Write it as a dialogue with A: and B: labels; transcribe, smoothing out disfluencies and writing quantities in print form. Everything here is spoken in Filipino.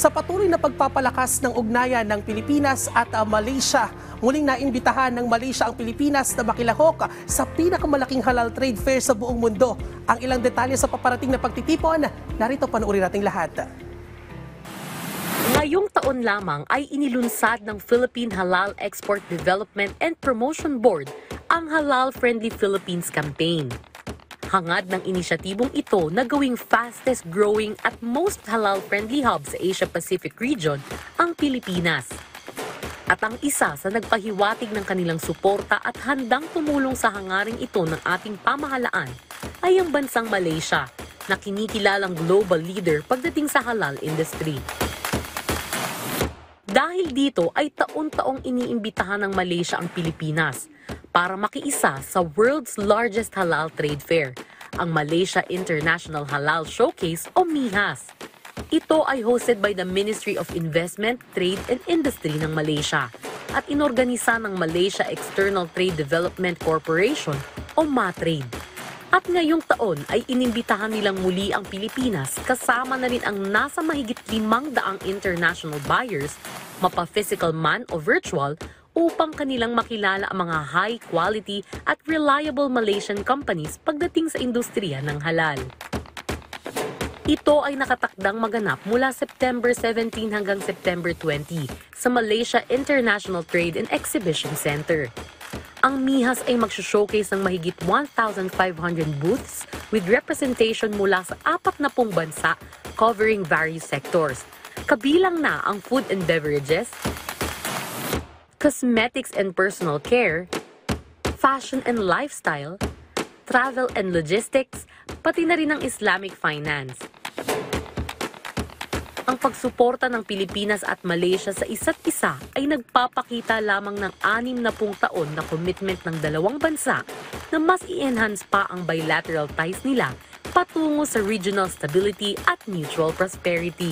A: Sa patuloy na pagpapalakas ng ugnayan ng Pilipinas at Malaysia, muling naimbitahan ng Malaysia ang Pilipinas na makilahok sa pinakamalaking halal trade fair sa buong mundo. Ang ilang detalye sa paparating na pagtitipon, narito panoorin nating lahat.
B: Ngayong taon lamang ay inilunsad ng Philippine Halal Export Development and Promotion Board ang Halal Friendly Philippines Campaign. Hangad ng inisyatibong ito na gawing fastest growing at most halal-friendly hub sa Asia-Pacific region ang Pilipinas. At ang isa sa nagpahiwatig ng kanilang suporta at handang tumulong sa hangaring ito ng ating pamahalaan ay ang bansang Malaysia, na kinikilalang global leader pagdating sa halal industry. Dahil dito ay taon-taong iniimbitahan ng Malaysia ang Pilipinas para makiisa sa world's largest halal trade fair, ang Malaysia International Halal Showcase o MIHAS. Ito ay hosted by the Ministry of Investment, Trade and Industry ng Malaysia at inorganisa ng Malaysia External Trade Development Corporation o MATRADE. At ngayong taon ay inimbitahan nilang muli ang Pilipinas kasama na rin ang nasa mahigit 500 international buyers, mapa-physical man o virtual, upang kanilang makilala ang mga high-quality at reliable Malaysian companies pagdating sa industriya ng halal. Ito ay nakatakdang maganap mula September 17 hanggang September 20 sa Malaysia International Trade and Exhibition Center. Ang MIHAS ay magsushowcase ng mahigit 1,500 booths with representation mula sa 40 bansa covering various sectors. Kabilang na ang food and beverages, cosmetics and personal care, fashion and lifestyle, travel and logistics, pati na rin ang Islamic finance. Ang pagsuporta ng Pilipinas at Malaysia sa isa't isa ay nagpapakita lamang ng 60 taon na commitment ng dalawang bansa na mas i-enhance pa ang bilateral ties nila patungo sa regional stability at mutual prosperity.